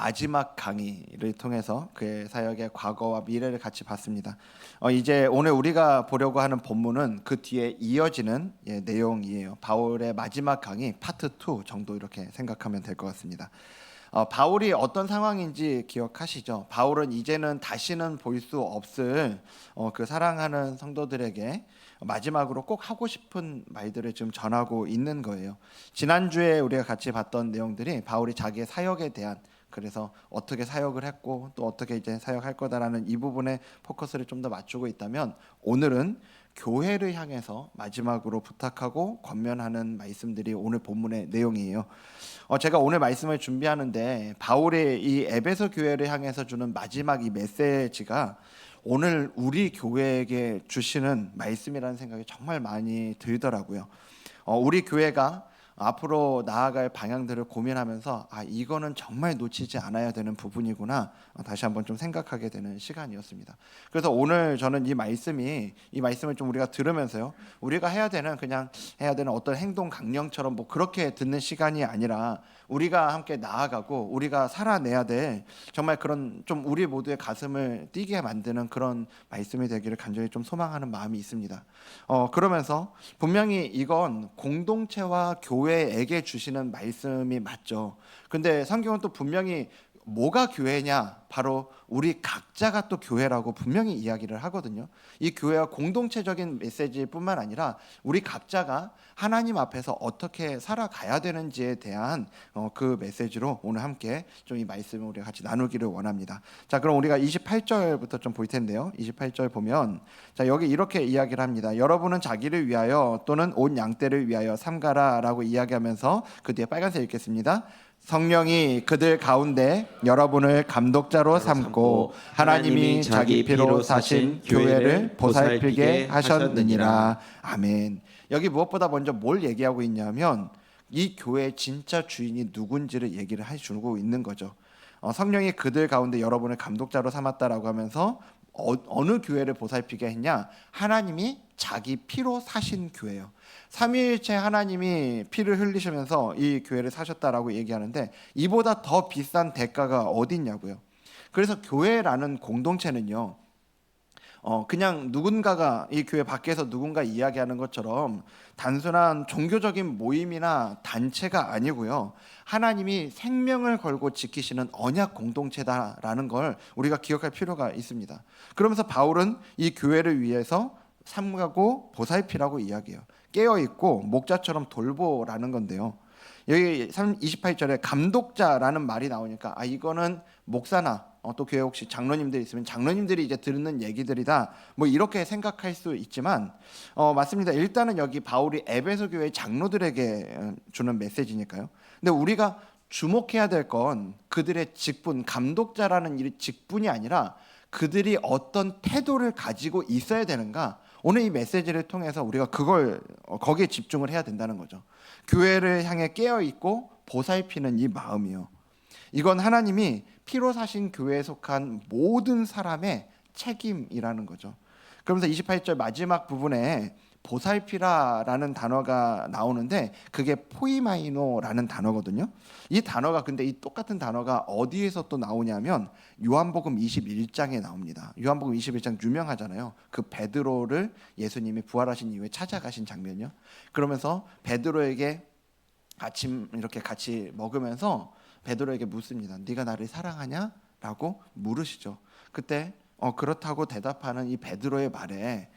마지막 강의를 통해서 그의 사역의 과거와 미래를 같이 봤습니다. 이제 오늘 우리가 보려고 하는 본문은 그 뒤에 이어지는 내용이에요. 바울의 마지막 강의 파트 2 정도 이렇게 생각하면 될 것 같습니다. 바울이 어떤 상황인지 기억하시죠? 바울은 이제는 다시는 볼 수 없을 그 사랑하는 성도들에게 마지막으로 꼭 하고 싶은 말들을 지금 전하고 있는 거예요. 지난주에 우리가 같이 봤던 내용들이 바울이 자기의 사역에 대한, 그래서 어떻게 사역을 했고 또 어떻게 이제 사역할 거다라는 이 부분에 포커스를 좀 더 맞추고 있다면, 오늘은 교회를 향해서 마지막으로 부탁하고 권면하는 말씀들이 오늘 본문의 내용이에요. 제가 오늘 말씀을 준비하는데 바울의 이 에베소 교회를 향해서 주는 마지막 이 메시지가 오늘 우리 교회에게 주시는 말씀이라는 생각이 정말 많이 들더라고요. 우리 교회가 앞으로 나아갈 방향들을 고민하면서 이거는 정말 놓치지 않아야 되는 부분이구나, 다시 한번 좀 생각하게 되는 시간이었습니다. 그래서 오늘 저는 이 말씀을 좀 우리가 들으면서요, 우리가 그냥 해야 되는 어떤 행동 강령처럼 뭐 그렇게 듣는 시간이 아니라 우리가 함께 나아가고 우리가 살아내야 될 정말 그런 좀 우리 모두의 가슴을 뛰게 만드는 그런 말씀이 되기를 간절히 좀 소망하는 마음이 있습니다. 그러면서 분명히 이건 공동체와 교회에게 주시는 말씀이 맞죠. 근데 성경은 또 분명히 뭐가 교회냐, 바로 우리 각자가 또 교회라고 분명히 이야기를 하거든요. 이 교회와 공동체적인 메시지일 뿐만 아니라 우리 각자가 하나님 앞에서 어떻게 살아가야 되는지에 대한 그 메시지로 오늘 함께 좀 이 말씀을 우리가 같이 나누기를 원합니다. 자, 그럼 우리가 28절부터 좀 볼 텐데요. 28절 보면, 자, 여기 이렇게 이야기를 합니다. 여러분은 자기를 위하여 또는 온 양떼를 위하여 삼가라라고 이야기하면서 그 뒤에 빨간색 읽겠습니다. 성령이 그들 가운데 여러분을 감독자로 삼고 하나님이 자기 피로 사신 교회를 보살피게 하셨느니라. 아멘. 여기 무엇보다 먼저 뭘 얘기하고 있냐면 이 교회의 진짜 주인이 누군지를 얘기를 해주고 있는 거죠. 성령이 그들 가운데 여러분을 감독자로 삼았다라고 하면서 어느 교회를 보살피게 했냐? 하나님이 자기 피로 사신 교회예요. 삼위일체 하나님이 피를 흘리시면서 이 교회를 사셨다라고 얘기하는데, 이보다 더 비싼 대가가 어디 있냐고요. 그래서 교회라는 공동체는요, 그냥 누군가가 이 교회 밖에서 누군가 이야기하는 것처럼 단순한 종교적인 모임이나 단체가 아니고요, 하나님이 생명을 걸고 지키시는 언약 공동체다라는 걸 우리가 기억할 필요가 있습니다. 그러면서 바울은 이 교회를 위해서 삼가고 보살피라고 이야기해요. 깨어있고 목자처럼 돌보라는 건데요, 여기 28절에 감독자라는 말이 나오니까 이거는 목사나 또 교회 혹시 장로님들이 있으면 장로님들이 이제 듣는 얘기들이다, 뭐 이렇게 생각할 수 있지만 맞습니다. 일단은 여기 바울이 에베소 교회 장로들에게 주는 메시지니까요. 근데 우리가 주목해야 될 건 그들의 직분, 감독자라는 이 직분이 아니라 그들이 어떤 태도를 가지고 있어야 되는가, 오늘 이 메시지를 통해서 우리가 거기에 집중을 해야 된다는 거죠. 교회를 향해 깨어있고 보살피는 이 마음이요, 이건 하나님이 피로 사신 교회에 속한 모든 사람의 책임이라는 거죠. 그러면서 28절 마지막 부분에 보살피라라는 단어가 나오는데 그게 포이마이노라는 단어거든요. 이 단어가, 근데 이 똑같은 단어가 어디에서 또 나오냐면 요한복음 21장에 나옵니다. 요한복음 21장 유명하잖아요. 그 베드로를 예수님이 부활하신 이후에 찾아가신 장면이요. 그러면서 베드로에게 아침 이렇게 같이 먹으면서 베드로에게 묻습니다. 네가 나를 사랑하냐? 라고 물으시죠. 그때 그렇다고 대답하는 이 베드로의 말에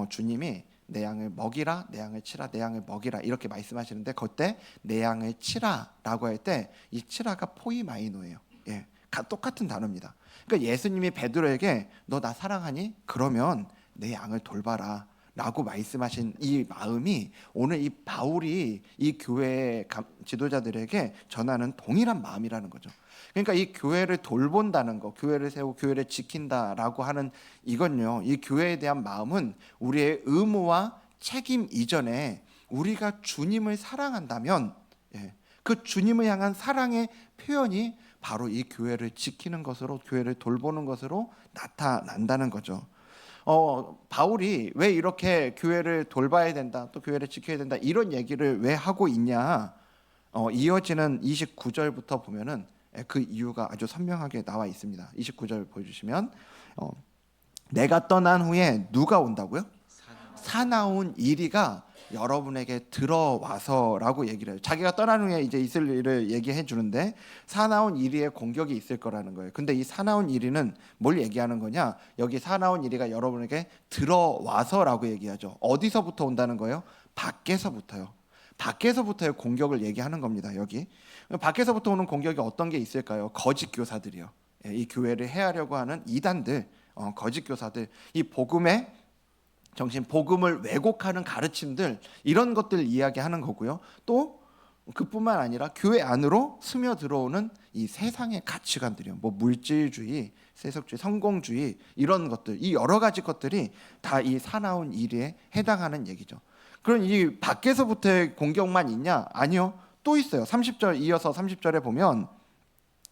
주님이 내 양을 먹이라, 내 양을 치라, 내 양을 먹이라 이렇게 말씀하시는데, 그때 내 양을 치라라고 할 때 이 치라가 포이마이노예요. 예, 똑같은 단어입니다. 그러니까 예수님이 베드로에게 너 나 사랑하니? 그러면 내 양을 돌봐라 라고 말씀하신 이 마음이 오늘 이 바울이 이 교회의 지도자들에게 전하는 동일한 마음이라는 거죠. 그러니까 이 교회를 돌본다는 거, 교회를 세우고 교회를 지킨다라고 하는 이건요, 이 교회에 대한 마음은 우리의 의무와 책임 이전에 우리가 주님을 사랑한다면 그 주님을 향한 사랑의 표현이 바로 이 교회를 지키는 것으로, 교회를 돌보는 것으로 나타난다는 거죠. 바울이 왜 이렇게 교회를 돌봐야 된다, 또 교회를 지켜야 된다, 이런 얘기를 왜 하고 있냐? 이어지는 29절부터 보면은 그 이유가 아주 선명하게 나와 있습니다. 29절 보여주시면 내가 떠난 후에 누가 온다고요? 사나운 이리가 여러분에게 들어와서라고 얘기를 해요. 자기가 떠난 후에 이제 있을 일을 얘기해 주는데 사나운 이리의 공격이 있을 거라는 거예요. 근데 이 사나운 이리는 뭘 얘기하는 거냐? 여기 사나운 이리가 여러분에게 들어와서라고 얘기하죠. 어디서부터 온다는 거예요? 밖에서부터요. 밖에서부터의 공격을 얘기하는 겁니다. 여기 밖에서부터 오는 공격이 어떤 게 있을까요? 거짓 교사들이요. 이 교회를 해하려고 하는 이단들, 거짓 교사들, 이 복음의 정신, 복음을 왜곡하는 가르침들, 이런 것들 이야기하는 거고요. 또 그뿐만 아니라 교회 안으로 스며 들어오는 이 세상의 가치관들이요. 뭐 물질주의, 세속주의, 성공주의, 이런 것들, 이 여러 가지 것들이 다 이 사나운 이리에 해당하는 얘기죠. 그럼 이 밖에서부터의 공격만 있냐? 아니요. 또 있어요. 30절 이어서 30절에 보면,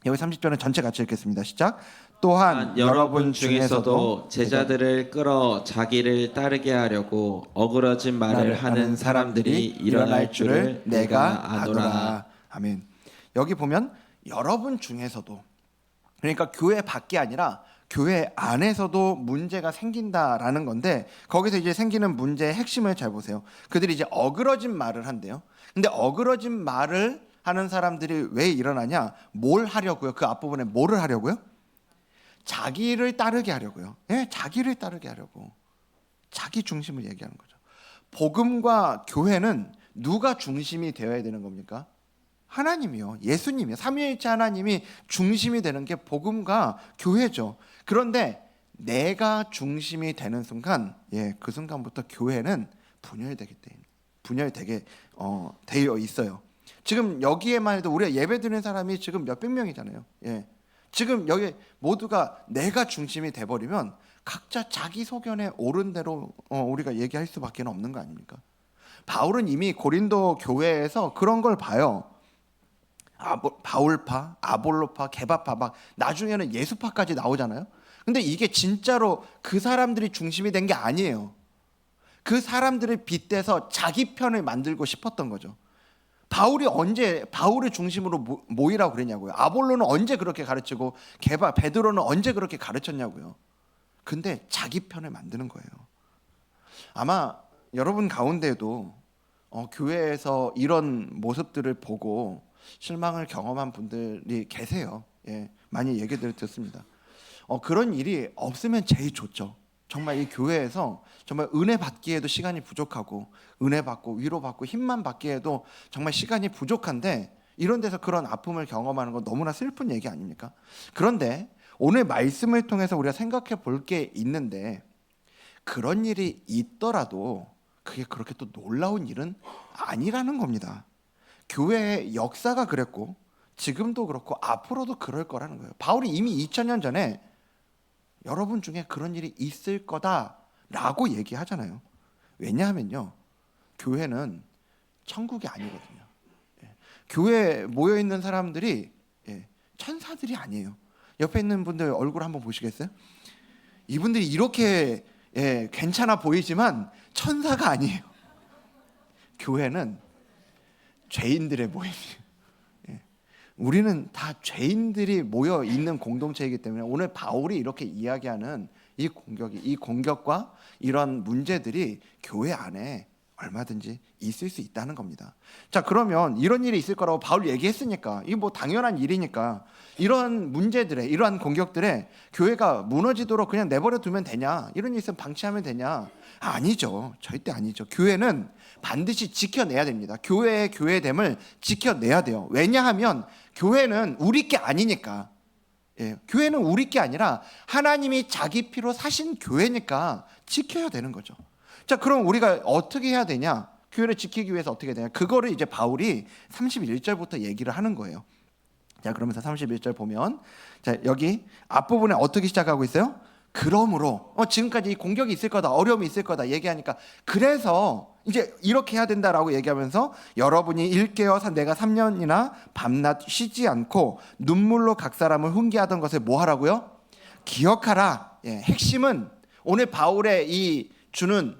여기 30절은 전체 같이 읽겠습니다. 시작. 또한 여러분 중에서도 제자들을 끌어 자기를 따르게 하려고 어그러진 말을 하는 사람들이 일어날 줄을 내가 아노라. 아멘. 여기 보면 여러분 중에서도, 그러니까 교회 밖이 아니라 교회 안에서도 문제가 생긴다라는 건데, 거기서 이제 생기는 문제의 핵심을 잘 보세요. 그들이 이제 어그러진 말을 한대요. 근데 어그러진 말을 하는 사람들이 왜 일어나냐? 뭘 하려고요? 그 앞부분에 뭐를 하려고요? 자기를 따르게 하려고요. 예, 자기를 따르게 하려고. 자기 중심을 얘기하는 거죠. 복음과 교회는 누가 중심이 되어야 되는 겁니까? 하나님이요. 예수님이요. 삼위일체 하나님이 중심이 되는 게 복음과 교회죠. 그런데 내가 중심이 되는 순간, 그 순간부터 교회는 분열되게 되어 있어요. 지금 여기에만 해도 우리가 예배드리는 사람이 지금 몇백 명이잖아요. 지금 여기 모두가 내가 중심이 돼버리면 각자 자기 소견에 옳은 대로 우리가 얘기할 수밖에 없는 거 아닙니까? 바울은 이미 고린도 교회에서 그런 걸 봐요. 바울파, 아볼로파, 게바파, 막 나중에는 예수파까지 나오잖아요. 근데 이게 진짜로 그 사람들이 중심이 된 게 아니에요. 그 사람들을 빗대서 자기 편을 만들고 싶었던 거죠. 바울이 언제 바울의 중심으로 모이라고 그랬냐고요. 아볼로는 언제 그렇게 가르치고 베드로는 언제 그렇게 가르쳤냐고요. 근데 자기 편을 만드는 거예요. 아마 여러분 가운데도 교회에서 이런 모습들을 보고 실망을 경험한 분들이 계세요. 많이 얘기들 듣습니다. 그런 일이 없으면 제일 좋죠. 정말 이 교회에서 정말 은혜 받기에도 시간이 부족하고, 은혜 받고 위로받고 힘만 받기에도 정말 시간이 부족한데, 이런 데서 그런 아픔을 경험하는 건 너무나 슬픈 얘기 아닙니까? 그런데 오늘 말씀을 통해서 우리가 생각해 볼 게 있는데, 그런 일이 있더라도 그게 그렇게 또 놀라운 일은 아니라는 겁니다. 교회의 역사가 그랬고 지금도 그렇고 앞으로도 그럴 거라는 거예요. 바울이 이미 2000년 전에 여러분 중에 그런 일이 있을 거다라고 얘기하잖아요. 왜냐하면요, 교회는 천국이 아니거든요. 교회에 모여 있는 사람들이 천사들이 아니에요. 옆에 있는 분들 얼굴 한번 보시겠어요? 이분들이 이렇게 괜찮아 보이지만 천사가 아니에요. 교회는 죄인들의 모임이에요. 우리는 다 죄인들이 모여 있는 공동체이기 때문에 오늘 바울이 이렇게 이야기하는 이 공격과 이런 문제들이 교회 안에 얼마든지 있을 수 있다는 겁니다. 자, 그러면 이런 일이 있을 거라고 바울 얘기했으니까 이게 뭐 당연한 일이니까 이런 문제들에, 이러한 공격들에 교회가 무너지도록 그냥 내버려 두면 되냐? 이런 일 있으면 방치하면 되냐? 아니죠. 절대 아니죠. 교회는 반드시 지켜내야 됩니다. 교회의 교회됨을 지켜내야 돼요. 왜냐하면 교회는 우리 게 아니니까. 교회는 우리 게 아니라 하나님이 자기 피로 사신 교회니까 지켜야 되는 거죠. 자, 그럼 우리가 어떻게 해야 되냐? 교회를 지키기 위해서 어떻게 해야 되냐? 그거를 이제 바울이 31절부터 얘기를 하는 거예요. 자, 그러면서 31절 보면, 자, 여기 앞부분에 어떻게 시작하고 있어요? 그러므로 지금까지 이 공격이 있을 거다, 어려움이 있을 거다 얘기하니까, 그래서 이제 이렇게 해야 된다라고 얘기하면서, 여러분이 일깨어서 내가 3년이나 밤낮 쉬지 않고 눈물로 각 사람을 훈계하던 것을 뭐 하라고요? 기억하라. 핵심은 오늘 바울의 이 주는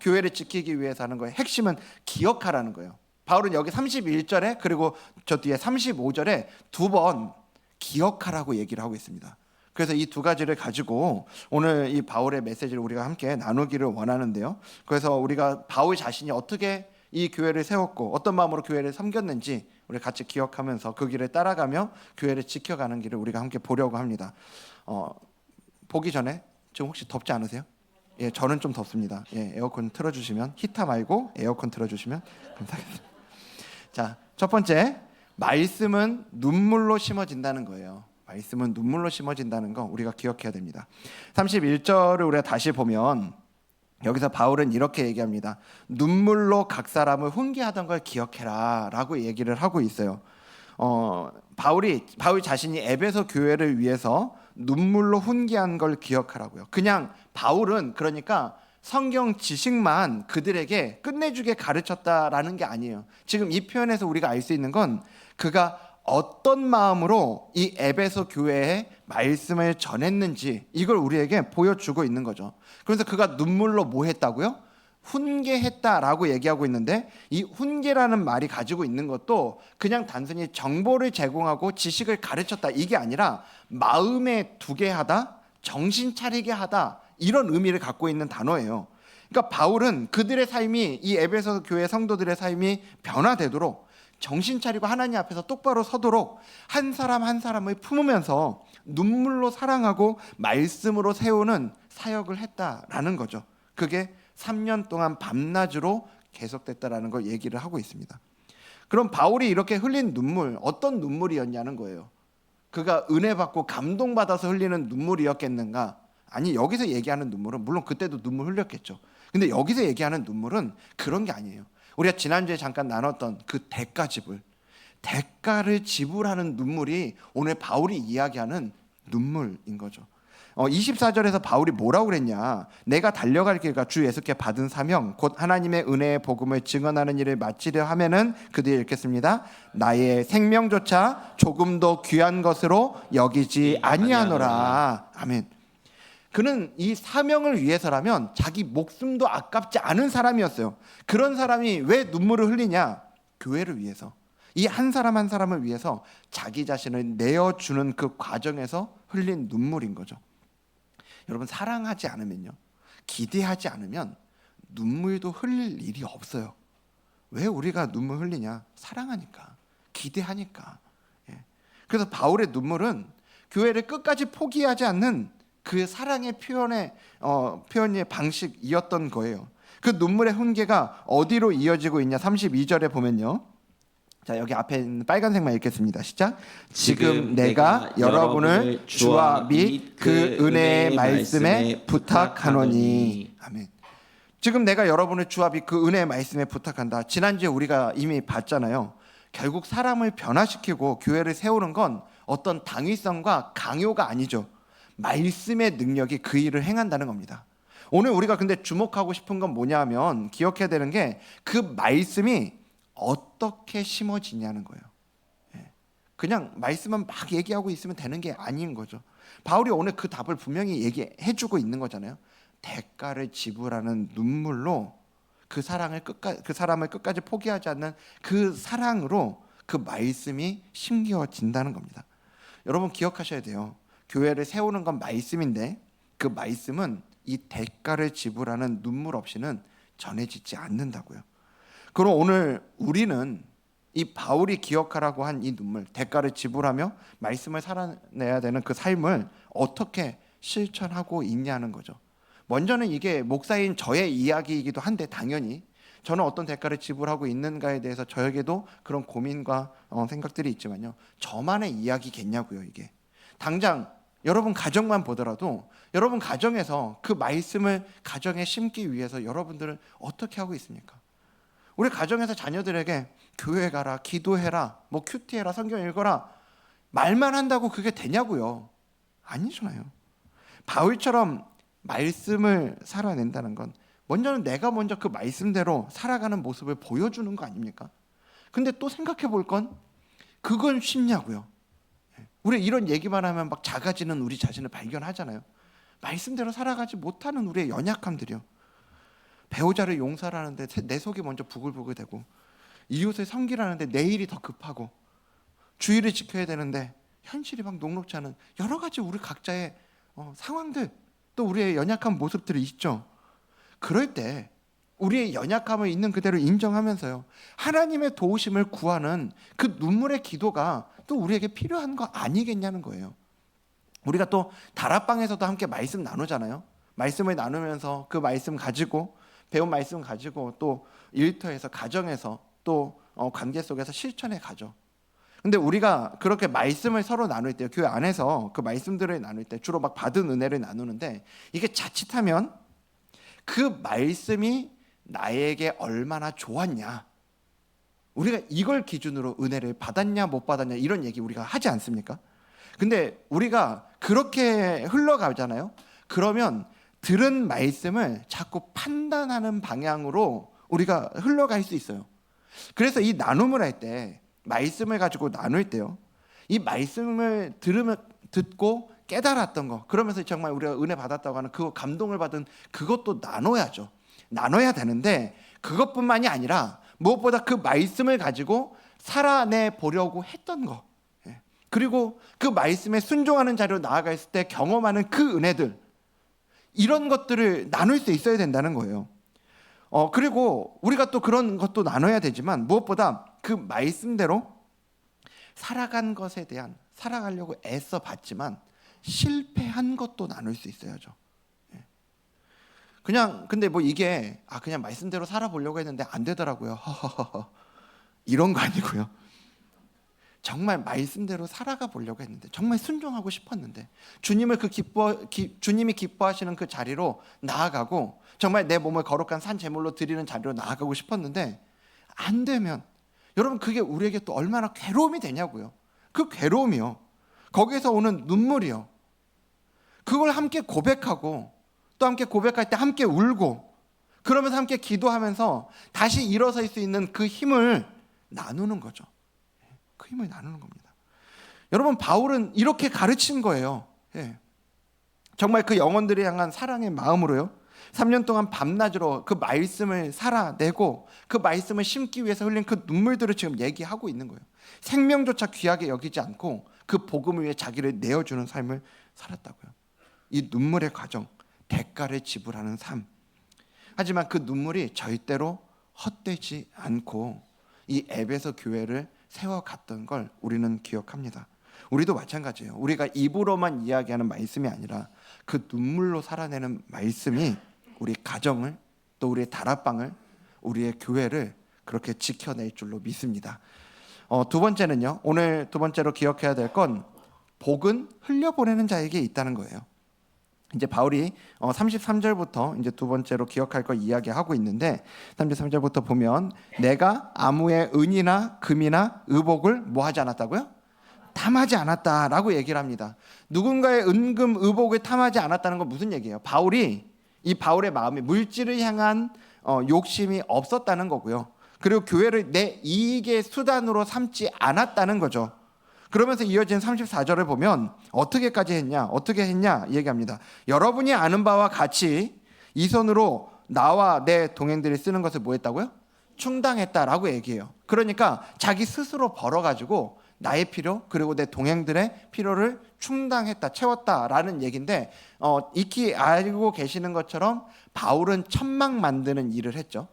교회를 지키기 위해서 하는 거예요. 핵심은 기억하라는 거예요. 바울은 여기 31절에 그리고 저 뒤에 35절에 두 번 기억하라고 얘기를 하고 있습니다. 그래서 이 두 가지를 가지고 오늘 이 바울의 메시지를 우리가 함께 나누기를 원하는데요. 그래서 우리가 바울 자신이 어떻게 이 교회를 세웠고 어떤 마음으로 교회를 섬겼는지 우리 같이 기억하면서 그 길을 따라가며 교회를 지켜가는 길을 우리가 함께 보려고 합니다. 보기 전에 지금 혹시 덥지 않으세요? 예, 저는 좀 덥습니다. 예, 에어컨 틀어주시면, 히터 말고 에어컨 틀어주시면 감사하겠습니다. 자, 첫 번째, 말씀은 눈물로 심어진다는 거예요. 말씀은 눈물로 심어진다는 거 우리가 기억해야 됩니다. 31절을 우리가 다시 보면 여기서 바울은 이렇게 얘기합니다. 눈물로 각 사람을 훈계하던 걸 기억해라 라고 얘기를 하고 있어요. 바울 자신이 에베소 교회를 위해서 눈물로 훈계한 걸 기억하라고요. 그냥 바울은 그러니까 성경 지식만 그들에게 끝내주게 가르쳤다라는 게 아니에요. 지금 이 표현에서 우리가 알 수 있는 건 그가 어떤 마음으로 이 에베소 교회에 말씀을 전했는지 이걸 우리에게 보여주고 있는 거죠. 그래서 그가 눈물로 뭐 했다고요? 훈계했다라고 얘기하고 있는데 이 훈계라는 말이 가지고 있는 것도 그냥 단순히 정보를 제공하고 지식을 가르쳤다 이게 아니라 마음에 두게 하다, 정신 차리게 하다 이런 의미를 갖고 있는 단어예요. 그러니까 바울은 그들의 삶이 이 에베소 교회 성도들의 삶이 변화되도록 정신 차리고 하나님 앞에서 똑바로 서도록 한 사람 한 사람을 품으면서 눈물로 사랑하고 말씀으로 세우는 사역을 했다라는 거죠. 그게 3년 동안 밤낮으로 계속됐다라는 걸 얘기를 하고 있습니다. 그럼 바울이 이렇게 흘린 눈물 어떤 눈물이었냐는 거예요. 그가 은혜 받고 감동받아서 흘리는 눈물이었겠는가? 아니, 여기서 얘기하는 눈물은 물론 그때도 눈물 흘렸겠죠. 근데 여기서 얘기하는 눈물은 그런 게 아니에요. 우리가 지난주에 잠깐 나눴던 그 대가를 지불하는 눈물이 오늘 바울이 이야기하는 눈물인 거죠. 24절에서 바울이 뭐라고 그랬냐? 내가 달려갈 길과 주 예수께 받은 사명 곧 하나님의 은혜의 복음을 증언하는 일을 마치려 하면은 그 뒤에 읽겠습니다. 나의 생명조차 조금도 귀한 것으로 여기지 아니하노라. 아멘. 그는 이 사명을 위해서라면 자기 목숨도 아깝지 않은 사람이었어요. 그런 사람이 왜 눈물을 흘리냐? 교회를 위해서. 이 한 사람 한 사람을 위해서 자기 자신을 내어주는 그 과정에서 흘린 눈물인 거죠. 여러분, 사랑하지 않으면요, 기대하지 않으면 눈물도 흘릴 일이 없어요. 왜 우리가 눈물 흘리냐? 사랑하니까, 기대하니까. 그래서 바울의 눈물은 교회를 끝까지 포기하지 않는 그 사랑의 표현의 방식이었던 거예요. 그 눈물의 훈계가 어디로 이어지고 있냐? 32절에 보면요. 자, 여기 앞에 있는 빨간색만 읽겠습니다. 시작. 지금 내가 여러분을 주와 및 그 은혜의 말씀에 부탁하노니. 아멘. 지금 내가 여러분을 주와 및 그 은혜의 말씀에 부탁한다. 지난주에 우리가 이미 봤잖아요. 결국 사람을 변화시키고 교회를 세우는 건 어떤 당위성과 강요가 아니죠. 말씀의 능력이 그 일을 행한다는 겁니다. 오늘 우리가 근데 주목하고 싶은 건 뭐냐면 기억해야 되는 게 그 말씀이 어떻게 심어지냐는 거예요. 그냥 말씀만 막 얘기하고 있으면 되는 게 아닌 거죠. 바울이 오늘 그 답을 분명히 얘기해주고 있는 거잖아요. 대가를 지불하는 눈물로 그 사람을 끝까지 포기하지 않는 그 사랑으로 그 말씀이 심겨진다는 겁니다. 여러분 기억하셔야 돼요. 교회를 세우는 건 말씀인데 그 말씀은 이 대가를 지불하는 눈물 없이는 전해지지 않는다고요. 그럼 오늘 우리는 이 바울이 기억하라고 한 이 눈물, 대가를 지불하며 말씀을 살아내야 되는 그 삶을 어떻게 실천하고 있냐는 거죠. 먼저는 이게 목사인 저의 이야기이기도 한데 당연히 저는 어떤 대가를 지불하고 있는가에 대해서 저에게도 그런 고민과 생각들이 있지만요. 저만의 이야기겠냐고요, 이게. 당장 여러분 가정만 보더라도 여러분 가정에서 그 말씀을 가정에 심기 위해서 여러분들은 어떻게 하고 있습니까? 우리 가정에서 자녀들에게 교회 가라, 기도해라, 뭐 큐티해라, 성경 읽어라 말만 한다고 그게 되냐고요? 아니잖아요. 바울처럼 말씀을 살아낸다는 건 먼저는 내가 먼저 그 말씀대로 살아가는 모습을 보여주는 거 아닙니까? 근데 또 생각해 볼 건 그건 쉽냐고요. 우리 이런 얘기만 하면 막 작아지는 우리 자신을 발견하잖아요. 말씀대로 살아가지 못하는 우리의 연약함들이요. 배우자를 용서하는데 내 속이 먼저 부글부글되고 이웃을 섬기라는데 내일이 더 급하고 주의를 지켜야 되는데 현실이 막 녹록지 않은 여러 가지 우리 각자의 상황들, 또 우리의 연약한 모습들이 있죠. 그럴 때 우리의 연약함을 있는 그대로 인정하면서요, 하나님의 도우심을 구하는 그 눈물의 기도가 또 우리에게 필요한 거 아니겠냐는 거예요. 우리가 또 다락방에서도 함께 말씀 나누잖아요. 말씀을 나누면서 그 말씀 가지고, 배운 말씀 가지고 또 일터에서, 가정에서, 또 관계 속에서 실천해 가죠. 근데 우리가 그렇게 말씀을 서로 나눌 때, 교회 안에서 그 말씀들을 나눌 때 주로 막 받은 은혜를 나누는데, 이게 자칫하면 그 말씀이 나에게 얼마나 좋았냐, 우리가 이걸 기준으로 은혜를 받았냐 못 받았냐 이런 얘기 우리가 하지 않습니까? 근데 우리가 그렇게 흘러가잖아요. 그러면 들은 말씀을 자꾸 판단하는 방향으로 우리가 흘러갈 수 있어요. 그래서 이 나눔을 할 때, 말씀을 가지고 나눌 때요, 이 말씀을 듣고 깨달았던 거, 그러면서 정말 우리가 은혜 받았다고 하는 그 감동을 받은 그것도 나눠야죠. 나눠야 되는데, 그것뿐만이 아니라 무엇보다 그 말씀을 가지고 살아내 보려고 했던 거, 그리고 그 말씀에 순종하는 자리로 나아갔을 때 경험하는 그 은혜들, 이런 것들을 나눌 수 있어야 된다는 거예요. 그리고 우리가 또 그런 것도 나눠야 되지만, 무엇보다 그 말씀대로 살아간 것에 대한, 살아가려고 애써 봤지만 실패한 것도 나눌 수 있어야죠. 근데 뭐 이게 그냥 말씀대로 살아보려고 했는데 안 되더라고요. 이런 거 아니고요. 정말 말씀대로 살아가 보려고 했는데, 정말 순종하고 싶었는데, 주님을 주님이 기뻐하시는 그 자리로 나아가고, 정말 내 몸을 거룩한 산 제물로 드리는 자리로 나아가고 싶었는데 안 되면, 여러분 그게 우리에게 또 얼마나 괴로움이 되냐고요. 그 괴로움이요, 거기에서 오는 눈물이요, 그걸 함께 고백하고, 또 함께 고백할 때 함께 울고, 그러면서 함께 기도하면서 다시 일어설 수 있는 그 힘을 나누는 거죠. 그 힘을 나누는 겁니다. 여러분, 바울은 이렇게 가르친 거예요. 정말 그 영혼들을 향한 사랑의 마음으로요, 3년 동안 밤낮으로 그 말씀을 살아내고 그 말씀을 심기 위해서 흘린 그 눈물들을 지금 얘기하고 있는 거예요. 생명조차 귀하게 여기지 않고 그 복음을 위해 자기를 내어주는 삶을 살았다고요. 이 눈물의 과정, 대가를 지불하는 삶. 하지만 그 눈물이 절대로 헛되지 않고 이 에베소 교회를 세워갔던 걸 우리는 기억합니다. 우리도 마찬가지예요. 우리가 입으로만 이야기하는 말씀이 아니라 그 눈물로 살아내는 말씀이 우리 가정을, 또 우리의 다락방을, 우리의 교회를 그렇게 지켜낼 줄로 믿습니다. 두 번째는요, 오늘 두 번째로 기억해야 될 건 복은 흘려보내는 자에게 있다는 거예요. 이제 바울이 33절부터 이제 두 번째로 기억할 걸 이야기하고 있는데, 33절부터 보면 내가 아무의 은이나 금이나 의복을 뭐 하지 않았다고요? 탐하지 않았다라고 얘기를 합니다. 누군가의 은금 의복을 탐하지 않았다는 건 무슨 얘기예요? 이 바울의 마음이 물질을 향한 욕심이 없었다는 거고요. 그리고 교회를 내 이익의 수단으로 삼지 않았다는 거죠. 그러면서 이어진 34절을 보면 어떻게 했냐 얘기합니다. 여러분이 아는 바와 같이 이 손으로 나와 내 동행들이 쓰는 것을 뭐 했다고요? 충당했다라고 얘기해요. 그러니까 자기 스스로 벌어가지고 나의 필요, 그리고 내 동행들의 필요를 충당했다, 채웠다라는 얘기인데, 익히 알고 계시는 것처럼 바울은 천막 만드는 일을 했죠.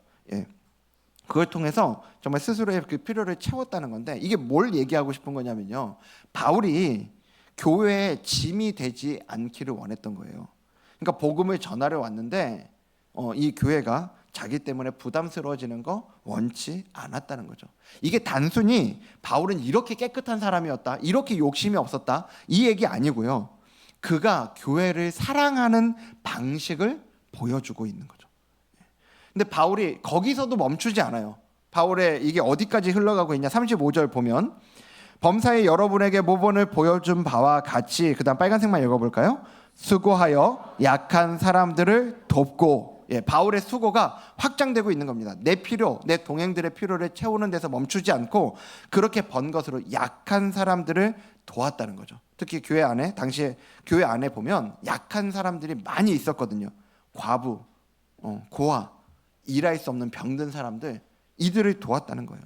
그걸 통해서 정말 스스로의 그 필요를 채웠다는 건데, 이게 뭘 얘기하고 싶은 거냐면요, 바울이 교회의 짐이 되지 않기를 원했던 거예요. 그러니까 복음을 전하러 왔는데 이 교회가 자기 때문에 부담스러워지는 거 원치 않았다는 거죠. 이게 단순히 바울은 이렇게 깨끗한 사람이었다, 이렇게 욕심이 없었다, 이 얘기 아니고요, 그가 교회를 사랑하는 방식을 보여주고 있는 거죠. 근데 바울이 거기서도 멈추지 않아요. 바울의 이게 어디까지 흘러가고 있냐, 35절 보면 범사에 여러분에게 모본을 보여준 바와 같이, 그 다음 빨간색만 읽어볼까요? 수고하여 약한 사람들을 돕고. 바울의 수고가 확장되고 있는 겁니다. 내 필요, 내 동행들의 필요를 채우는 데서 멈추지 않고 그렇게 번 것으로 약한 사람들을 도왔다는 거죠. 특히 교회 안에, 당시에 교회 안에 보면 약한 사람들이 많이 있었거든요. 과부, 고아, 일할 수 없는 병든 사람들, 이들을 도왔다는 거예요.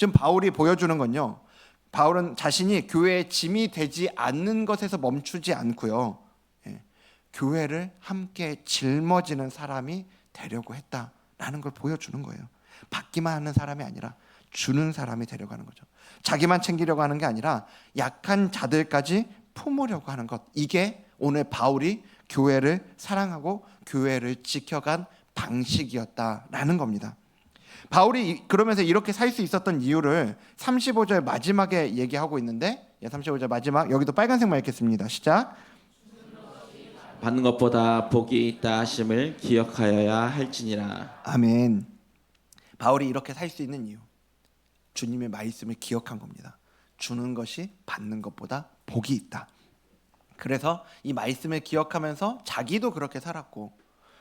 지금 바울이 보여주는 건요, 바울은 자신이 교회의 짐이 되지 않는 것에서 멈추지 않고요, 교회를 함께 짊어지는 사람이 되려고 했다라는 걸 보여주는 거예요. 받기만 하는 사람이 아니라 주는 사람이 되려고 하는 거죠. 자기만 챙기려고 하는 게 아니라 약한 자들까지 품으려고 하는 것, 이게 오늘 바울이 교회를 사랑하고 교회를 지켜간 방식이었다라는 겁니다. 바울이 그러면서 이렇게 살 수 있었던 이유를 35절 마지막에 얘기하고 있는데, 35절 마지막, 여기도 빨간색만 읽겠습니다. 시작. 받는 것보다 복이 있다 하심을 기억하여야 할지니라. 아멘. 바울이 이렇게 살 수 있는 이유, 주님의 말씀을 기억한 겁니다. 주는 것이 받는 것보다 복이 있다. 그래서 이 말씀을 기억하면서 자기도 그렇게 살았고,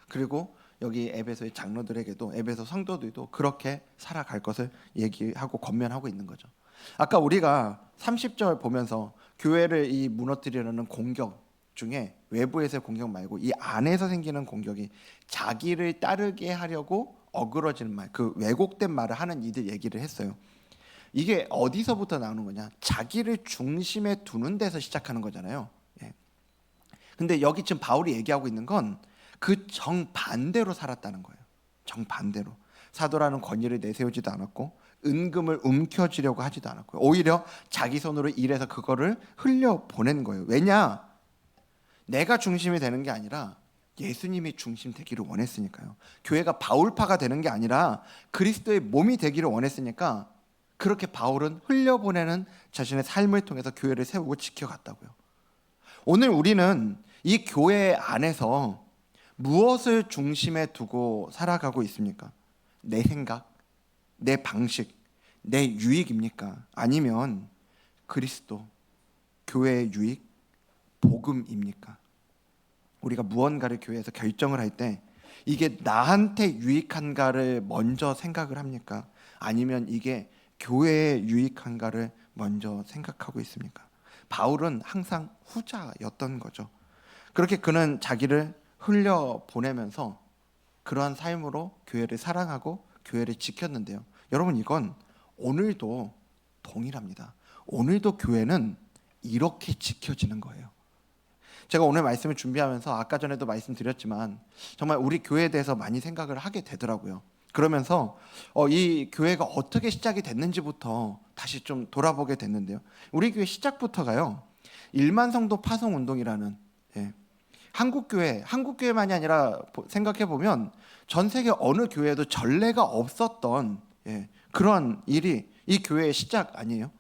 그리고 여기 에베소의 장로들에게도, 에베소 성도들도 그렇게 살아갈 것을 얘기하고 권면하고 있는 거죠. 아까 우리가 30절 보면서 교회를 이 무너뜨리려는 공격 중에 외부에서의 공격 말고 이 안에서 생기는 공격이 자기를 따르게 하려고 어그러지는 말, 그 왜곡된 말을 하는 이들 얘기를 했어요. 이게 어디서부터 나오는 거냐? 자기를 중심에 두는 데서 시작하는 거잖아요. 근데 여기 지금 바울이 얘기하고 있는 건 그 정반대로 살았다는 거예요. 정반대로. 사도라는 권위를 내세우지도 않았고 은금을 움켜쥐려고 하지도 않았고요. 오히려 자기 손으로 일해서 그거를 흘려보낸 거예요. 왜냐? 내가 중심이 되는 게 아니라 예수님이 중심 되기를 원했으니까요. 교회가 바울파가 되는 게 아니라 그리스도의 몸이 되기를 원했으니까 그렇게 바울은 흘려보내는 자신의 삶을 통해서 교회를 세우고 지켜갔다고요. 오늘 우리는 이 교회 안에서 무엇을 중심에 두고 살아가고 있습니까? 내 생각, 내 방식, 내 유익입니까? 아니면 그리스도, 교회의 유익, 복음입니까? 우리가 무언가를 교회에서 결정을 할 때 이게 나한테 유익한가를 먼저 생각을 합니까? 아니면 이게 교회에 유익한가를 먼저 생각하고 있습니까? 바울은 항상 후자였던 거죠. 그렇게 그는 자기를 흘려보내면서 그러한 삶으로 교회를 사랑하고 교회를 지켰는데요. 여러분, 이건 오늘도 동일합니다. 오늘도 교회는 이렇게 지켜지는 거예요. 제가 오늘 말씀을 준비하면서 아까 전에도 말씀드렸지만 정말 우리 교회에 대해서 많이 생각을 하게 되더라고요. 그러면서 이 교회가 어떻게 시작이 됐는지부터 다시 좀 돌아보게 됐는데요. 우리 교회 시작부터가요, 1만 성도 파송 운동이라는, 한국교회만이 아니라 생각해 보면 전 세계 어느 교회에도 전례가 없었던 그런 일이 이 교회의 시작 아니에요?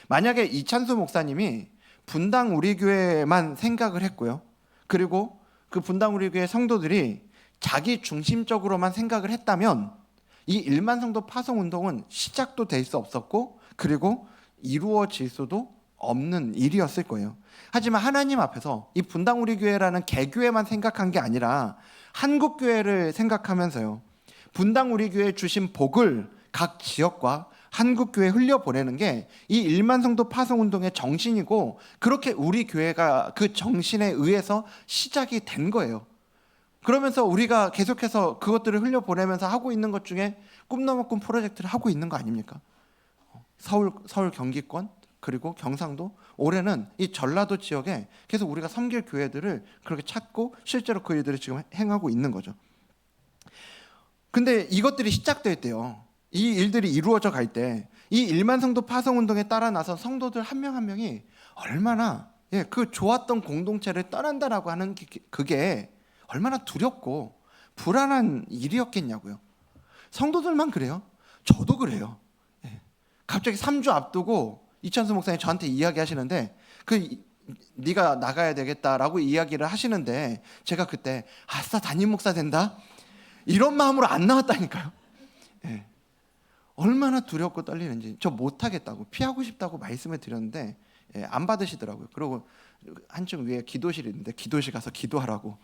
만약에 이찬수 목사님이 분당 우리 교회만 생각을 했고요, 그리고 그 분당 우리 교회 성도들이 자기 중심적으로만 생각을 했다면 이 1만 성도 파송 운동은 시작도 될 수 없었고 그리고 이루어질 수도 없는 일이었을 거예요. 하지만 하나님 앞에서 이 분당 우리 교회라는 개교회만 생각한 게 아니라 한국 교회를 생각하면서요, 분당 우리 교회 주신 복을 각 지역과 한국 교회에 흘려보내는 게 이 1만 성도 파송 운동의 정신이고, 그렇게 우리 교회가 그 정신에 의해서 시작이 된 거예요. 그러면서 우리가 계속해서 그것들을 흘려보내면서 하고 있는 것 중에 꿈 넘어 꿈 프로젝트를 하고 있는 거 아닙니까? 서울 경기권 그리고 경상도, 올해는 이 전라도 지역에 계속 우리가 섬길 교회들을 그렇게 찾고 실제로 그 일들을 지금 행하고 있는 거죠. 근데 이것들이 시작될 때요, 이 일들이 이루어져 갈 때 이 1만 성도 파송 운동에 따라 나선 성도들 한 명 한 명이 얼마나 그 좋았던 공동체를 떠난다라고 하는 그게 얼마나 두렵고 불안한 일이었겠냐고요. 성도들만 그래요? 저도 그래요. 갑자기 3주 앞두고 이찬수 목사님 저한테 이야기하시는데 네가 나가야 되겠다라고 이야기를 하시는데 제가 그때 아싸 담임 목사 된다 이런 마음으로 안 나왔다니까요. 얼마나 두렵고 떨리는지. 저 못하겠다고, 피하고 싶다고 말씀을 드렸는데 안 받으시더라고요. 그리고 한층 위에 기도실이 있는데 기도실 가서 기도하라고.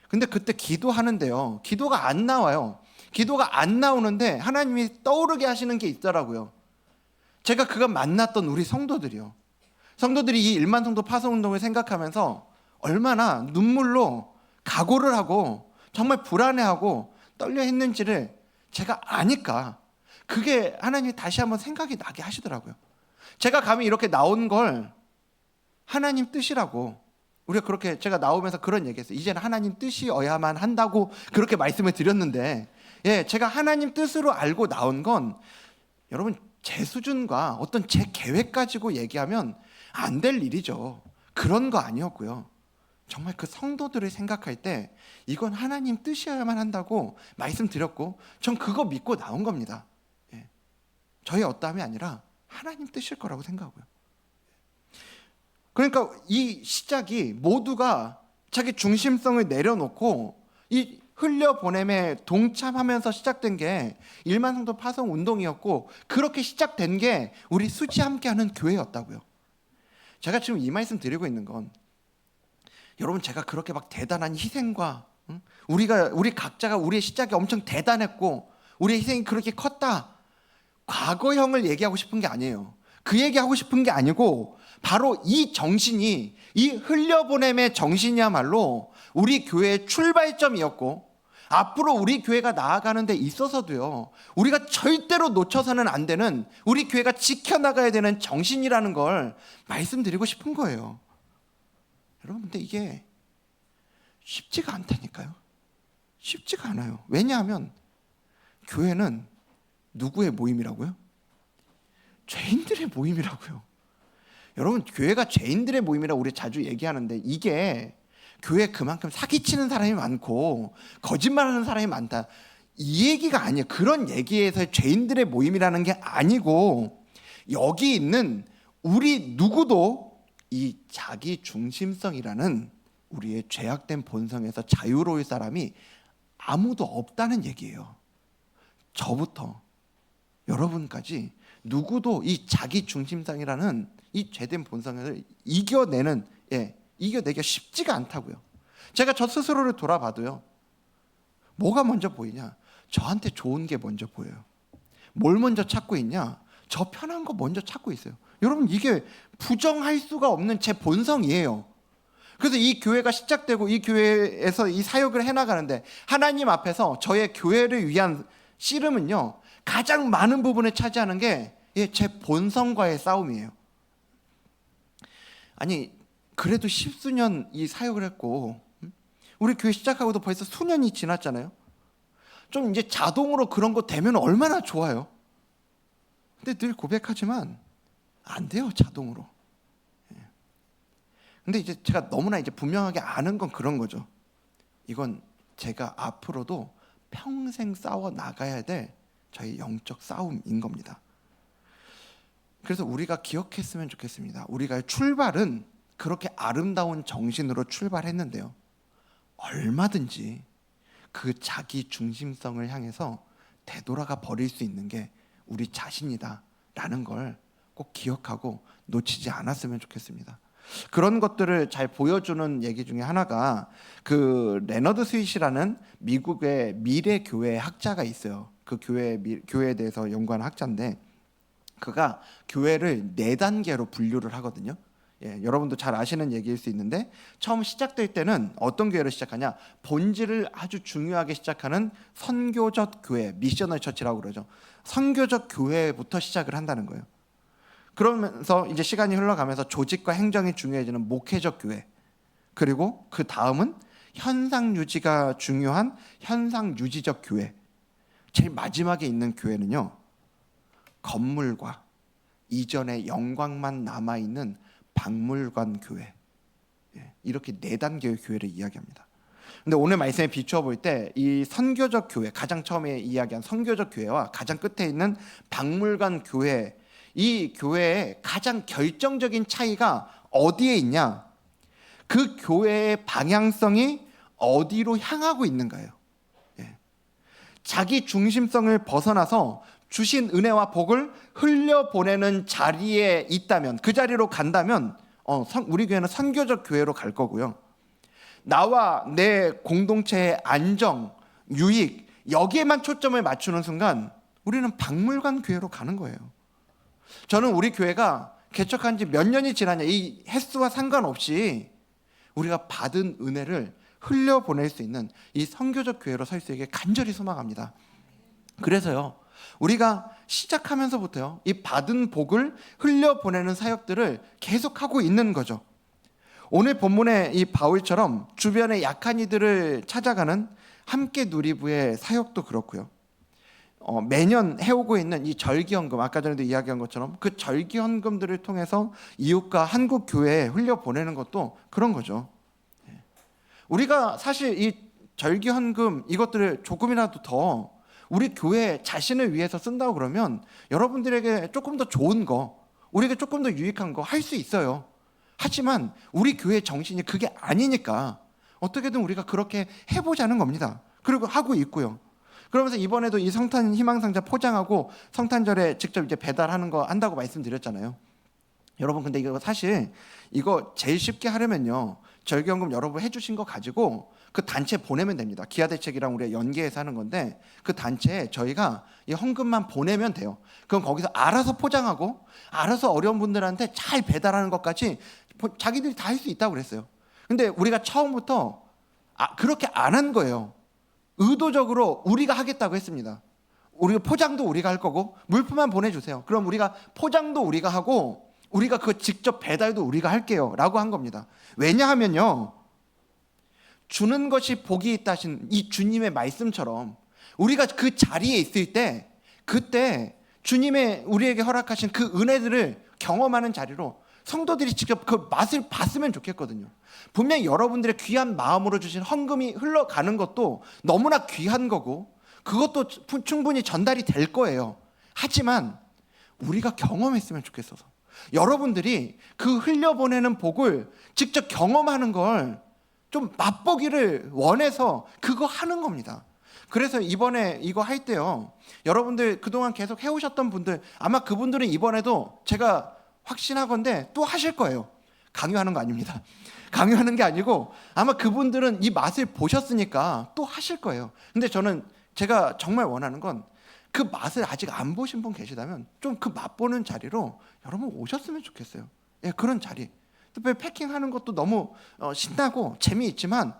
근데 그때 기도하는데요, 기도가 안 나와요. 기도가 안 나오는데 하나님이 떠오르게 하시는 게 있더라고요. 제가 그가 만났던 우리 성도들이요, 성도들이 이 1만 성도 파송 운동을 생각하면서 얼마나 눈물로 각오를 하고 정말 불안해하고 떨려 했는지를 제가 아니까 그게 하나님이 다시 한번 생각이 나게 하시더라고요. 제가 감히 이렇게 나온 걸 하나님 뜻이라고, 우리가 그렇게, 제가 나오면서 그런 얘기했어요. 이제는 하나님 뜻이어야만 한다고 그렇게 말씀을 드렸는데, 제가 하나님 뜻으로 알고 나온 건, 여러분, 제 수준과 어떤 제 계획 가지고 얘기하면 안 될 일이죠. 그런 거 아니었고요. 정말 그 성도들을 생각할 때 이건 하나님 뜻이어야만 한다고 말씀드렸고, 전 그거 믿고 나온 겁니다. 저의 어떠함이 아니라 하나님 뜻일 거라고 생각하고요. 그러니까 이 시작이 모두가 자기 중심성을 내려놓고 이 흘려보냄에 동참하면서 시작된 게 일만성도 파송 운동이었고, 그렇게 시작된 게 우리 수지 함께하는 교회였다고요. 제가 지금 이 말씀 드리고 있는 건, 여러분, 제가 그렇게 막 대단한 희생과 우리 각자가 우리의 시작이 엄청 대단했고 우리의 희생이 그렇게 컸다, 과거형을 얘기하고 싶은 게 아니에요. 그 얘기하고 싶은 게 아니고, 바로 이 정신이, 이 흘려보냄의 정신이야말로 우리 교회의 출발점이었고, 앞으로 우리 교회가 나아가는 데 있어서도요, 우리가 절대로 놓쳐서는 안 되는, 우리 교회가 지켜나가야 되는 정신이라는 걸 말씀드리고 싶은 거예요. 여러분, 근데 이게 쉽지가 않다니까요. 쉽지가 않아요. 왜냐하면 교회는 누구의 모임이라고요? 죄인들의 모임이라고요. 여러분, 교회가 죄인들의 모임이라고 우리 자주 얘기하는데, 이게 교회에 그만큼 사기치는 사람이 많고 거짓말하는 사람이 많다, 이 얘기가 아니에요. 그런 얘기에서 죄인들의 모임이라는 게 아니고, 여기 있는 우리 누구도 이 자기 중심성이라는 우리의 죄악된 본성에서 자유로울 사람이 아무도 없다는 얘기예요. 저부터 여러분까지 누구도 이 자기 중심성이라는 이 죄된 본성을 이겨내기가 쉽지가 않다고요. 제가 저 스스로를 돌아봐도요, 뭐가 먼저 보이냐? 저한테 좋은 게 먼저 보여요. 뭘 먼저 찾고 있냐? 저 편한 거 먼저 찾고 있어요. 여러분, 이게 부정할 수가 없는 제 본성이에요. 그래서 이 교회가 시작되고 이 교회에서 이 사역을 해나가는데, 하나님 앞에서 저의 교회를 위한 씨름은요, 가장 많은 부분을 차지하는 게 제 본성과의 싸움이에요. 아니, 그래도 십수년 이 사역을 했고, 우리 교회 시작하고도 벌써 수년이 지났잖아요. 좀 이제 자동으로 그런 거 되면 얼마나 좋아요. 근데 늘 고백하지만 안 돼요, 자동으로. 근데 이제 제가 너무나 이제 분명하게 아는 건 그런 거죠. 이건 제가 앞으로도 평생 싸워 나가야 될 저희 영적 싸움인 겁니다. 그래서 우리가 기억했으면 좋겠습니다. 우리가 출발은 그렇게 아름다운 정신으로 출발했는데요, 얼마든지 그 자기 중심성을 향해서 되돌아가 버릴 수 있는 게 우리 자신이다라는 걸 꼭 기억하고 놓치지 않았으면 좋겠습니다. 그런 것들을 잘 보여주는 얘기 중에 하나가, 그 레너드 스윗이라는 미국의 미래 교회 학자가 있어요. 그 교회에 대해서 연구하는 학자인데, 그가 교회를 4단계로 분류를 하거든요. 여러분도 잘 아시는 얘기일 수 있는데, 처음 시작될 때는 어떤 교회를 시작하냐? 본질을 아주 중요하게 시작하는 선교적 교회, 미셔널 처치라고 그러죠. 선교적 교회부터 시작을 한다는 거예요. 그러면서 이제 시간이 흘러가면서 조직과 행정이 중요해지는 목회적 교회, 그리고 그 다음은 현상 유지가 중요한 현상 유지적 교회, 제일 마지막에 있는 교회는요, 건물과 이전의 영광만 남아있는 박물관 교회, 이렇게 4단계의 교회를 이야기합니다. 근데 오늘 말씀에 비추어 볼 때 이 선교적 교회, 가장 처음에 이야기한 선교적 교회와 가장 끝에 있는 박물관 교회, 이 교회의 가장 결정적인 차이가 어디에 있냐? 그 교회의 방향성이 어디로 향하고 있는가요? 자기 중심성을 벗어나서 주신 은혜와 복을 흘려보내는 자리에 있다면, 그 자리로 간다면 우리 교회는 선교적 교회로 갈 거고요. 나와 내 공동체의 안정, 유익, 여기에만 초점을 맞추는 순간 우리는 박물관 교회로 가는 거예요. 저는 우리 교회가 개척한 지 몇 년이 지났냐, 이 횟수와 상관없이 우리가 받은 은혜를 흘려보낼 수 있는 이 선교적 교회로 설 수 있게 간절히 소망합니다. 그래서요, 우리가 시작하면서부터요, 이 받은 복을 흘려보내는 사역들을 계속하고 있는 거죠. 오늘 본문의 이 바울처럼 주변의 약한 이들을 찾아가는 함께 누리부의 사역도 그렇고요. 매년 해오고 있는 이 절기헌금, 아까 전에도 이야기한 것처럼 그 절기헌금들을 통해서 이웃과 한국 교회에 흘려보내는 것도 그런 거죠. 우리가 사실 이 절기헌금 이것들을 조금이라도 더 우리 교회 자신을 위해서 쓴다고 그러면 여러분들에게 조금 더 좋은 거, 우리에게 조금 더 유익한 거 할 수 있어요. 하지만 우리 교회 정신이 그게 아니니까 어떻게든 우리가 그렇게 해보자는 겁니다. 그리고 하고 있고요. 그러면서 이번에도 이 성탄 희망상자 포장하고 성탄절에 직접 이제 배달하는 거 한다고 말씀드렸잖아요. 여러분, 근데 이거 사실 이거 제일 쉽게 하려면요, 절기헌금 여러분 해주신 거 가지고 그 단체 보내면 됩니다. 기아대책이랑 우리가 연계해서 하는 건데 그 단체에 저희가 이 헌금만 보내면 돼요. 그럼 거기서 알아서 포장하고 알아서 어려운 분들한테 잘 배달하는 것까지 자기들이 다 할 수 있다고 그랬어요. 근데 우리가 처음부터 그렇게 안 한 거예요. 의도적으로 우리가 하겠다고 했습니다. 우리가 포장도 우리가 할 거고 물품만 보내주세요. 그럼 우리가 포장도 우리가 하고 우리가 그 직접 배달도 우리가 할게요 라고 한 겁니다. 왜냐하면요, 주는 것이 복이 있다신 이 주님의 말씀처럼 우리가 그 자리에 있을 때 그때 주님의 우리에게 허락하신 그 은혜들을 경험하는 자리로 성도들이 직접 그 맛을 봤으면 좋겠거든요. 분명히 여러분들의 귀한 마음으로 주신 헌금이 흘러가는 것도 너무나 귀한 거고 그것도 충분히 전달이 될 거예요. 하지만 우리가 경험했으면 좋겠어서 여러분들이 그 흘려보내는 복을 직접 경험하는 걸 좀 맛보기를 원해서 그거 하는 겁니다. 그래서 이번에 이거 할 때요, 여러분들 그동안 계속 해오셨던 분들 아마 그분들은 이번에도 제가 확신하건대 또 하실 거예요. 강요하는 거 아닙니다. 강요하는 게 아니고 아마 그분들은 이 맛을 보셨으니까 또 하실 거예요. 근데 제가 정말 원하는 건 그 맛을 아직 안 보신 분 계시다면 좀 그 맛보는 자리로 여러분 오셨으면 좋겠어요. 예, 그런 자리. 특별히 패킹하는 것도 너무 신나고 재미있지만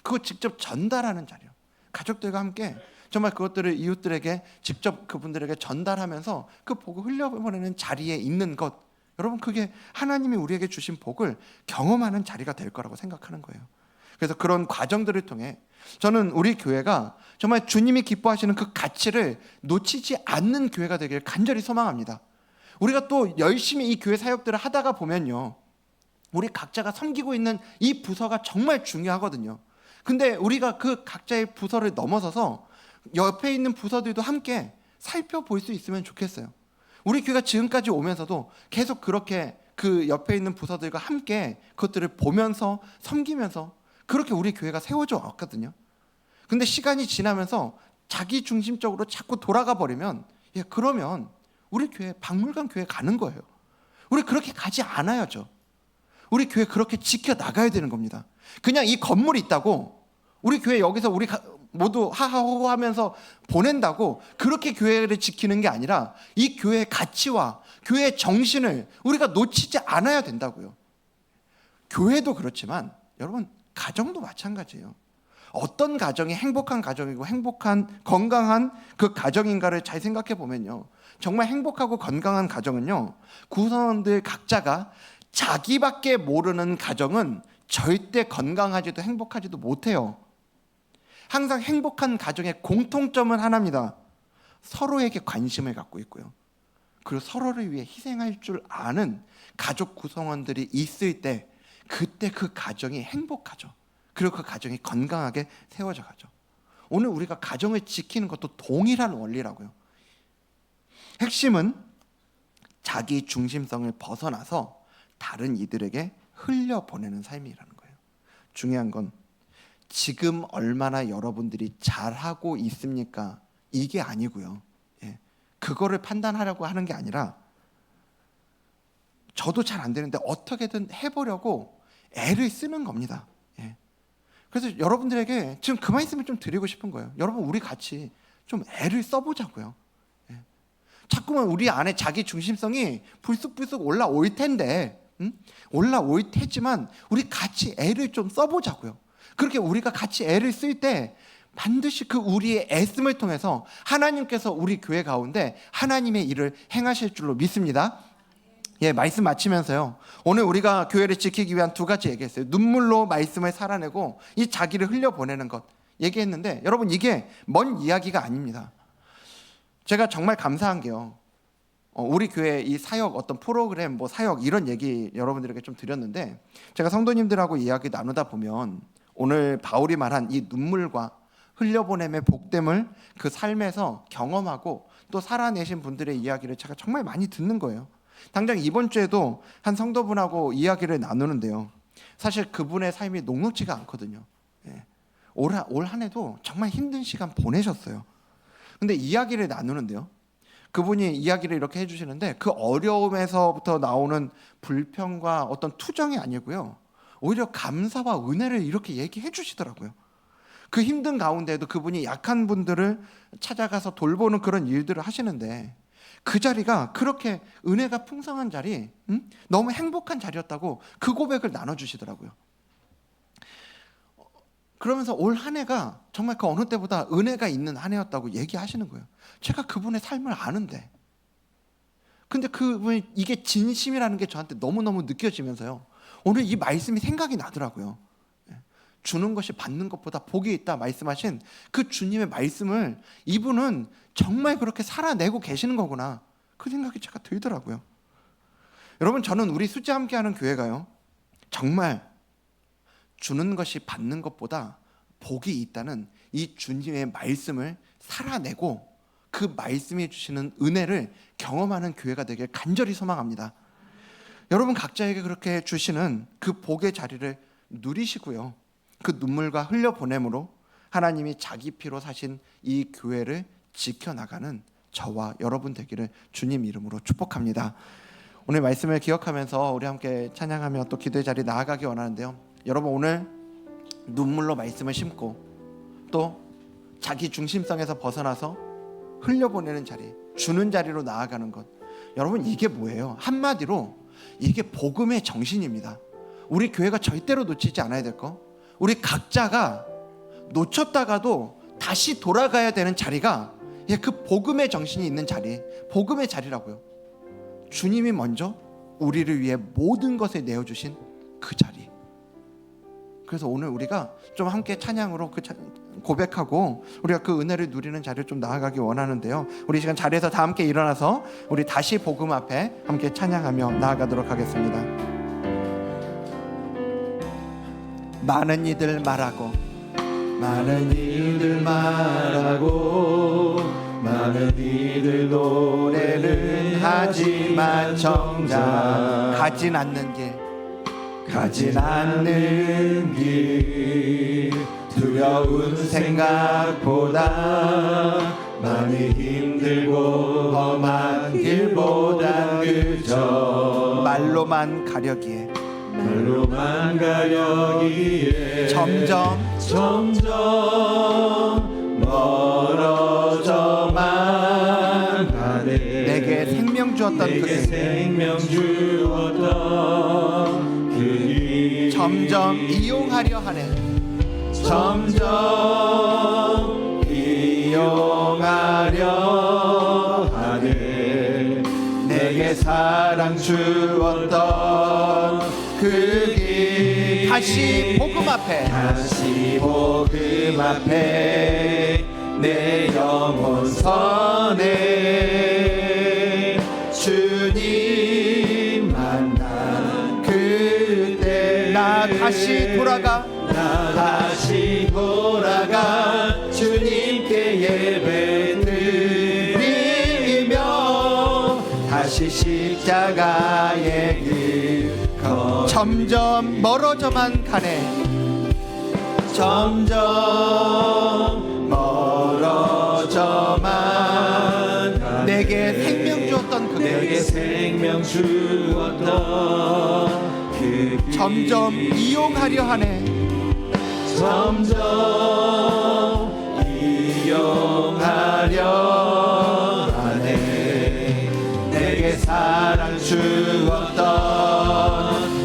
그거 직접 전달하는 자리요. 가족들과 함께 정말 그것들을 이웃들에게 직접 그분들에게 전달하면서 그 복을 흘려보내는 자리에 있는 것, 여러분 그게 하나님이 우리에게 주신 복을 경험하는 자리가 될 거라고 생각하는 거예요. 그래서 그런 과정들을 통해 저는 우리 교회가 정말 주님이 기뻐하시는 그 가치를 놓치지 않는 교회가 되길 간절히 소망합니다. 우리가 또 열심히 이 교회 사역들을 하다가 보면요, 우리 각자가 섬기고 있는 이 부서가 정말 중요하거든요. 근데 우리가 그 각자의 부서를 넘어서서 옆에 있는 부서들도 함께 살펴볼 수 있으면 좋겠어요. 우리 교회가 지금까지 오면서도 계속 그렇게 그 옆에 있는 부서들과 함께 그것들을 보면서 섬기면서 그렇게 우리 교회가 세워져 왔거든요. 근데 시간이 지나면서 자기 중심적으로 자꾸 돌아가 버리면 그러면 우리 교회 박물관 교회 가는 거예요. 우리 그렇게 가지 않아야죠. 우리 교회 그렇게 지켜나가야 되는 겁니다. 그냥 이 건물이 있다고 우리 교회 여기서 우리 모두 하하호호 하면서 보낸다고 그렇게 교회를 지키는 게 아니라 이 교회의 가치와 교회의 정신을 우리가 놓치지 않아야 된다고요. 교회도 그렇지만 여러분 가정도 마찬가지예요. 어떤 가정이 행복한 가정이고 행복한 건강한 그 가정인가를 잘 생각해 보면요, 정말 행복하고 건강한 가정은요, 구성원들 각자가 자기밖에 모르는 가정은 절대 건강하지도 행복하지도 못해요. 항상 행복한 가정의 공통점은 하나입니다. 서로에게 관심을 갖고 있고요, 그리고 서로를 위해 희생할 줄 아는 가족 구성원들이 있을 때 그때 그 가정이 행복하죠. 그리고 그 가정이 건강하게 세워져 가죠. 오늘 우리가 가정을 지키는 것도 동일한 원리라고요. 핵심은 자기 중심성을 벗어나서 다른 이들에게 흘려보내는 삶이라는 거예요. 중요한 건 지금 얼마나 여러분들이 잘하고 있습니까? 이게 아니고요. 그거를 판단하려고 하는 게 아니라 저도 잘 안 되는데 어떻게든 해보려고 애를 쓰는 겁니다. 그래서 여러분들에게 지금 그 말씀을 좀 드리고 싶은 거예요. 여러분 우리 같이 좀 애를 써보자고요. 자꾸만 우리 안에 자기 중심성이 불쑥불쑥 올라올 텐데, 올라올 테지만 우리 같이 애를 좀 써보자고요. 그렇게 우리가 같이 애를 쓸 때 반드시 그 우리의 애씀을 통해서 하나님께서 우리 교회 가운데 하나님의 일을 행하실 줄로 믿습니다. 예, 말씀 마치면서요, 오늘 우리가 교회를 지키기 위한 두 가지 얘기했어요. 눈물로 말씀을 살아내고 이 자기를 흘려보내는 것 얘기했는데, 여러분 이게 먼 이야기가 아닙니다. 제가 정말 감사한 게요, 우리 교회 이 사역 어떤 프로그램 뭐 사역 이런 얘기 여러분들에게 좀 드렸는데, 제가 성도님들하고 이야기 나누다 보면 오늘 바울이 말한 이 눈물과 흘려보냄의 복됨을 그 삶에서 경험하고 또 살아내신 분들의 이야기를 제가 정말 많이 듣는 거예요. 당장 이번 주에도 한 성도분하고 이야기를 나누는데요, 사실 그분의 삶이 녹록지가 않거든요. 예. 올 한 해도 정말 힘든 시간 보내셨어요. 근데 이야기를 나누는데요, 그분이 이야기를 이렇게 해주시는데, 그 어려움에서부터 나오는 불평과 어떤 투정이 아니고요, 오히려 감사와 은혜를 이렇게 얘기해 주시더라고요. 그 힘든 가운데도 그분이 약한 분들을 찾아가서 돌보는 그런 일들을 하시는데, 그 자리가 그렇게 은혜가 풍성한 자리, 너무 행복한 자리였다고 그 고백을 나눠주시더라고요. 그러면서 올 한 해가 정말 그 어느 때보다 은혜가 있는 한 해였다고 얘기하시는 거예요. 제가 그분의 삶을 아는데, 근데 그분이 이게 진심이라는 게 저한테 너무너무 느껴지면서요, 오늘 이 말씀이 생각이 나더라고요. 주는 것이 받는 것보다 복이 있다 말씀하신 그 주님의 말씀을 이분은 정말 그렇게 살아내고 계시는 거구나, 그 생각이 제가 들더라고요. 여러분, 저는 우리 수지 함께하는 교회가요, 정말 주는 것이 받는 것보다 복이 있다는 이 주님의 말씀을 살아내고 그 말씀이 주시는 은혜를 경험하는 교회가 되길 간절히 소망합니다. 여러분 각자에게 그렇게 주시는 그 복의 자리를 누리시고요, 그 눈물과 흘려보냄으로 하나님이 자기 피로 사신 이 교회를 지켜나가는 저와 여러분 되기를 주님 이름으로 축복합니다. 오늘 말씀을 기억하면서 우리 함께 찬양하며 또 기도의 자리 나아가기 원하는데요, 여러분 오늘 눈물로 말씀을 심고 또 자기 중심성에서 벗어나서 흘려보내는 자리, 주는 자리로 나아가는 것, 여러분 이게 뭐예요? 한마디로 이게 복음의 정신입니다. 우리 교회가 절대로 놓치지 않아야 될 거, 우리 각자가 놓쳤다가도 다시 돌아가야 되는 자리가 그 복음의 정신이 있는 자리, 복음의 자리라고요. 주님이 먼저 우리를 위해 모든 것을 내어주신 그 자리. 그래서 오늘 우리가 좀 함께 찬양으로 고백하고 우리가 그 은혜를 누리는 자리를 좀 나아가기 원하는데요, 우리 시간 자리에서 다 함께 일어나서 우리 다시 복음 앞에 함께 찬양하며 나아가도록 하겠습니다. 많은 이들 말하고 많은 이들 말하고 많은 이들 노래를 하지만 정작 가진 않는 길 두려운 생각보다 많이 힘들고 험한 길보다 그저 말로만 가려기에 점점 멀어져만 가네. 내게 생명 주었던 그게 점점 이용하려 하네. 내게 사랑 주었던 그게 다시 복음 앞에 내 영혼 선해 주님 만난 그때 나 다시 돌아가 주님께 예배 드리며 다시 십자가의 길 점점 멀어져만 가네. 내게 생명 주었던 그게 점점 이용하려 하네. 내게 사랑 주었던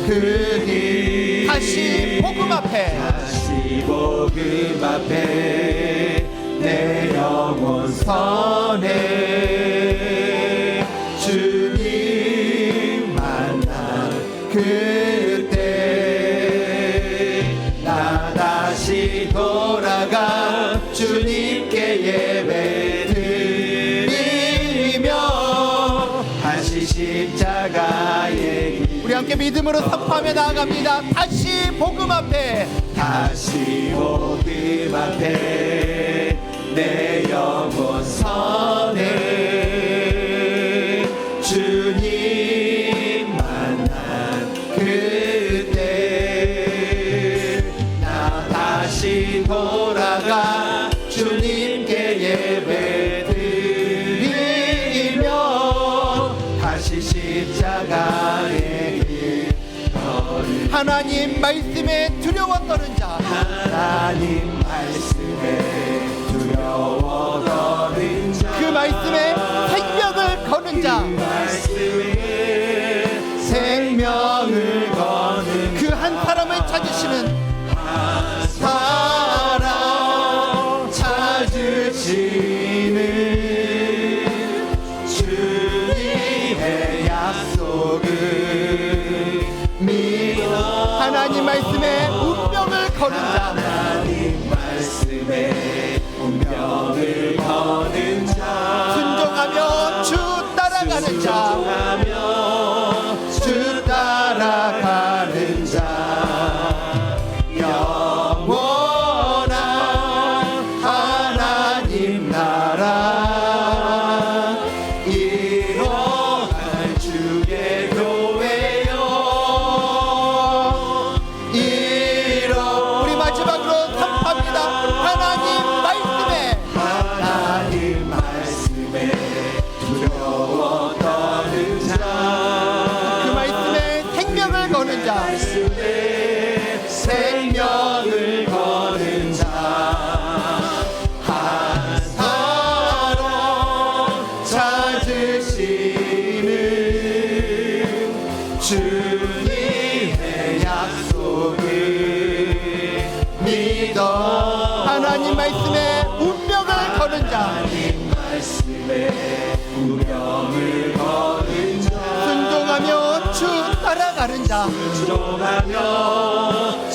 그길 다시 복음 앞에 복음 앞에 내 영혼 선해 주님 만난 그때 나 다시 돌아가 주님께 예배 드리며 다시 십자가에 우리 함께 믿음으로 선포하며 나아갑니다. 다시 복음 앞에 다시 복음 앞에 내 영혼 선해 주님 만난 그때 나 다시 돌아가 주님께 예배 드리며 다시 십자가에 하나님 말씀에 두려워 떠는 자 하나님 말씀에 두려워 떠는 자 그 말씀에 생명을 거는 자 그 말씀에 생명을 거는 그 한 사람을 찾으시는 한 사람 찾으시는 주님의 약속을 믿어 하나님 말씀에 운명을 거는 자 하나님 말씀에 운명을 거는 자 순종하며 주 따라가는 자 순종하며 주 따라가는 자 영원한 하나님 나라 이뤄갈 주의 교회여 우리 마지막으로 선포합니다. 하나님 말씀에 두려워 떠는 자 그 말씀에 생명을 거는 자 생명을 거는 자 한 사람 찾으시는 주님의 약속을 믿어 하나님 말씀에 운명을 거는 자 하나님 말씀에 운명을 거는 자 순종하며 주 따라가는 자 순종하며